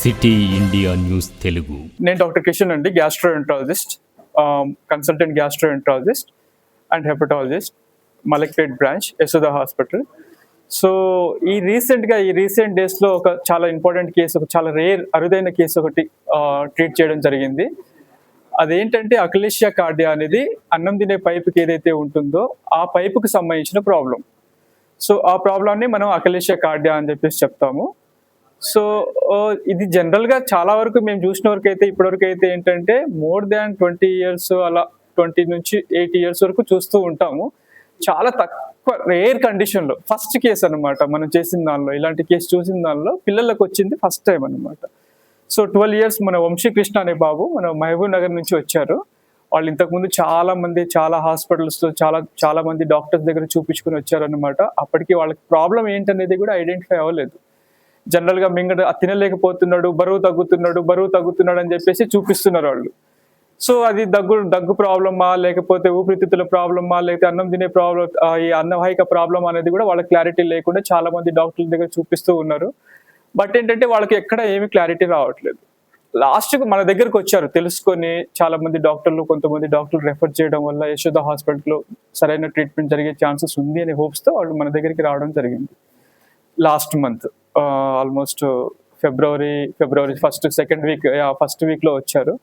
City India news Telugu. నేను doctor Kishan అండి, gastroenterologist, consultant gastroenterologist and hepatologist, Malakpet branch, Yashoda hospital. So ఈ recent డేస్లో ఒక చాలా ఇంపార్టెంట్ కేసు, ఒక చాలా అరుదైన కేసు ఒకటి ట్రీట్ చేయడం జరిగింది. అదేంటంటే అక్లేషియా కార్డియా అనేది అన్నం తినే పైపుకి ఏదైతే ఉంటుందో ఆ పైపుకి సంబంధించిన ప్రాబ్లం. సో ఆ ప్రాబ్లమ్ని మనం అక్లేషియా కార్డియా అని చెప్పేసి చెప్తాము. సో ఇది జనరల్గా చాలా వరకు మేము చూసిన వరకు అయితే ఇప్పటివరకు అయితే ఏంటంటే మోర్ దాన్ 20 years, అలా 20 నుంచి 80 years వరకు చూస్తూ ఉంటాము. చాలా తక్కువ రేర్ కండిషన్లో ఫస్ట్ కేసు అనమాట మనం చేసిన దానిలో, ఇలాంటి కేసు చూసిన దానిలో పిల్లలకు వచ్చింది ఫస్ట్ టైం అనమాట. సో 12 years మన వంశీకృష్ణ అనే బాబు మన మహబూబ్ నగర్ నుంచి వచ్చారు. వాళ్ళు ఇంతకుముందు చాలా హాస్పిటల్స్లో చాలా మంది డాక్టర్స్ దగ్గర చూపించుకుని వచ్చారనమాట. అప్పటికి వాళ్ళకి ప్రాబ్లం ఏంటనేది కూడా ఐడెంటిఫై అవ్వలేదు. జనరల్గా తినలేకపోతున్నాడు, బరువు తగ్గుతున్నాడు అని చెప్పేసి చూపిస్తున్నారు వాళ్ళు. సో అది దగ్గు ప్రాబ్లమా, లేకపోతే ఊపిరితిత్తుల ప్రాబ్లమా, లేకపోతే అన్నం తినే ప్రాబ్లం, ఈ అన్నవాహిక ప్రాబ్లం అనేది కూడా వాళ్ళకి క్లారిటీ లేకుండా చాలా మంది డాక్టర్ల దగ్గర చూపిస్తూ ఉన్నారు. బట్ ఏంటంటే వాళ్ళకి ఎక్కడ ఏమీ క్లారిటీ రావట్లేదు. లాస్ట్కి మన దగ్గరకు వచ్చారు తెలుసుకొని చాలా మంది డాక్టర్లు, కొంతమంది డాక్టర్లు రెఫర్ చేయడం వల్ల యశోద హాస్పిటల్లో సరైన ట్రీట్మెంట్ జరిగే ఛాన్సెస్ ఉంది అనే హోప్స్తో వాళ్ళు మన దగ్గరికి రావడం జరిగింది. లాస్ట్ మంత్ ఆల్మోస్ట్ ఫిబ్రవరి ఫస్ట్ వీక్లో వచ్చారు.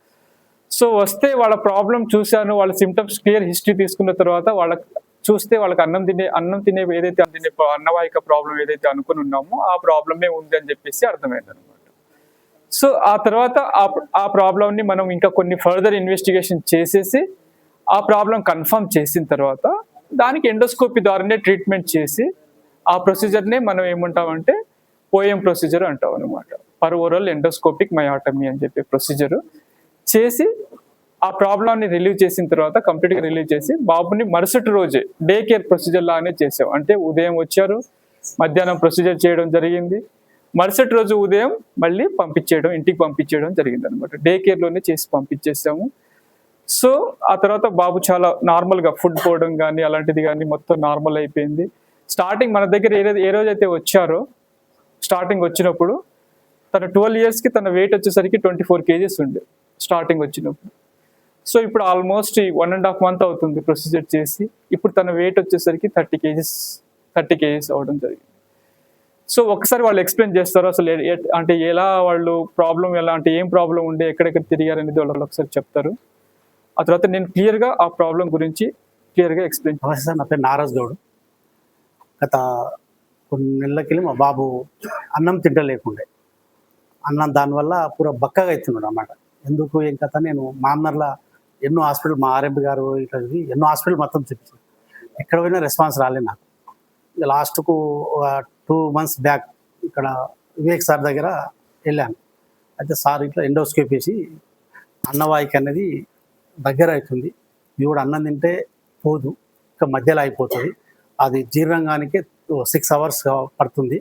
సో వస్తే వాళ్ళ ప్రాబ్లం చూశాను, వాళ్ళ సిమ్టమ్స్ క్లియర్ హిస్టరీ తీసుకున్న తర్వాత వాళ్ళకి అన్నం తినే ఏదైతే అన్నవాహిక ప్రాబ్లం ఏదైతే అనుకుని ఉన్నామో ఆ ప్రాబ్లమే ఉంది అని చెప్పేసి అర్థమైంది అనమాట. సో ఆ తర్వాత ఆ ప్రాబ్లంని మనం ఇంకా కొన్ని ఫర్దర్ ఇన్వెస్టిగేషన్ చేసేసి ఆ ప్రాబ్లం కన్ఫర్మ్ చేసిన తర్వాత దానికి ఎండోస్కోపీ ద్వారానే ట్రీట్మెంట్ చేసి ఆ ప్రొసీజర్నే మనం ఏమంటామంటే పోయం ప్రొసీజర్ అంటాం అనమాట. పర్ ఓరల్ ఎండోస్కోపిక్ మయోటమీ అని చెప్పే ప్రొసీజర్ చేసి ఆ ప్రాబ్లమ్ని రిలీవ్ చేసిన తర్వాత కంప్లీట్గా రిలీవ్ చేసి బాబుని మరుసటి రోజే డే కేర్ ప్రొసీజర్ లాగానే చేసాం. అంటే ఉదయం వచ్చారు, మధ్యాహ్నం ప్రొసీజర్ చేయడం జరిగింది, మరుసటి రోజు ఉదయం మళ్ళీ ఇంటికి పంపించేయడం జరిగింది అనమాట. డే కేర్లోనే చేసి పంపించేసాము. సో ఆ తర్వాత బాబు చాలా నార్మల్గా ఫుడ్ పోవడం కానీ అలాంటిది కానీ మొత్తం నార్మల్ అయిపోయింది. స్టార్టింగ్ మన దగ్గర ఏ రోజైతే వచ్చారో స్టార్టింగ్ వచ్చినప్పుడు తన 12 yearsకి తన వెయిట్ వచ్చేసరికి 24 kgs ఉండే స్టార్టింగ్ వచ్చినప్పుడు. సో ఇప్పుడు ఆల్మోస్ట్ 1.5 month అవుతుంది ప్రొసీజర్ చేసి. ఇప్పుడు తన వెయిట్ వచ్చేసరికి 30 kgs అవ్వడం జరిగింది. సో ఒకసారి వాళ్ళు ఎక్స్ప్లెయిన్ చేస్తారు అసలు అంటే ఎలా వాళ్ళు ప్రాబ్లం ఏం ప్రాబ్లం ఉండే, ఎక్కడెక్కడ తిరిగారు అనేది వాళ్ళు ఒకసారి చెప్తారు. ఆ తర్వాత నేను క్లియర్గా ఆ ప్రాబ్లం గురించి ఎక్స్ప్లెయిన్ చేస్తాను. సార్, నా పేరు నారాజ్ గౌడ్. గత కొన్ని నెలలకి మా బాబు అన్నం తింటలేకుండే, దానివల్ల పూర బక్కగా అవుతున్నాడు అన్నమాట. ఎందుకు ఏం కథ, నేను మామనర్లో ఎన్నో హాస్పిటల్, మా ఆర్ఎంపీ గారు ఇట్లా ఎన్నో హాస్పిటల్ మొత్తం చూపించాను, ఎక్కడ పోయినా రెస్పాన్స్ రాలేదు నాకు. లాస్ట్కు 2 months బ్యాక్ ఇక్కడ వివేక్ సార్ దగ్గర వెళ్ళాను. అయితే సార్ ఇట్లా ఎండోస్కోపీ వేసి అన్నవాహిక అనేది దగ్గర అవుతుంది, ఇది కూడా అన్నం తింటే పోదు, ఇంకా మధ్యలో అయిపోతుంది, అది జీర్ణంగానికి 6 hours పడుతుంది,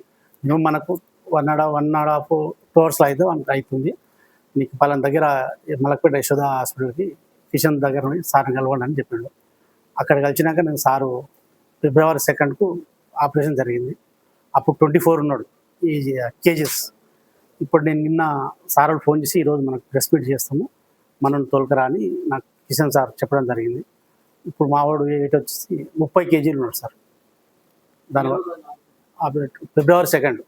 మేము మనకు 1.5 2 hours అయితే అవుతుంది, నీకు పలానా దగ్గర మలక్పేట యశోద హాస్పిటల్కి కిషన్ దగ్గర సార్ని కలవండి అని చెప్పాడు. అక్కడ కలిసినాక నేను సారు February 2nd ఆపరేషన్ జరిగింది. అప్పుడు 24 ఉన్నాడు kgs. ఇప్పుడు నేను నిన్న సార్ ఫోన్ చేసి ఈరోజు మనకు ప్రెస్ మీట్ చేస్తాము, మనం తోలుకరా అని నాకు కిషన్ సార్ చెప్పడం జరిగింది. ఇప్పుడు మావాడు వెయిట్ వచ్చేసి 30 kgs ఉన్నాడు సార్. దానివల్ల February 2nd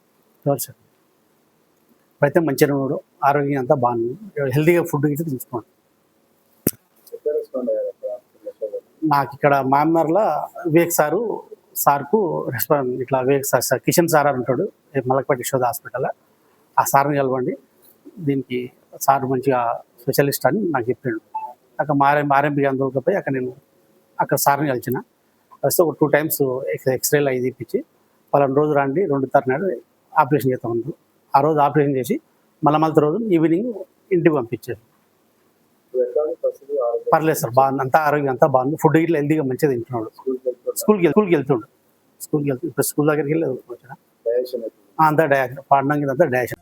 ఇప్పుడైతే మంచిగా ఉన్నాడు, ఆరోగ్యం అంతా బాగుంది, హెల్తీగా ఫుడ్ అయితే తీసుకోండి. నాకు ఇక్కడ మామనర్లో వివేక్ సార్కు రెస్పాన్స్ ఇట్లా వివేక్ సార్ కిషన్ సార్ అని ఉంటాడు మలక్పేట యశోద హాస్పిటల్లో, ఆ సార్ని కలవండి, దీనికి సార్ మంచిగా స్పెషలిస్ట్ అని నాకు చెప్పాడు. అక్కడ ఆర్ఎంపీ అందుకపోయి అక్కడ సార్ని కలిసిన వస్తే ఒక 2 times ఎక్స్రేలు అవి తీపించి పలానా రోజు రండి 2 నాడు ఆపరేషన్ చేస్తా ఉన్నారు. ఆ రోజు ఆపరేషన్ చేసి మళ్ళీ రోజు ఈవినింగ్ ఇంటికి పంపించారు. పర్లేదు సార్, బాగుంది, అంతా ఆరోగ్యం అంతా బాగుంది, ఫుడ్ ఇట్లా హెల్తీగా మంచిగా తింటున్నాడు. స్కూల్కి వెళ్తుండు ఇప్పుడు స్కూల్ దగ్గరికి వెళ్ళి వచ్చిన అంతా పాడడానికి అంతా డాష్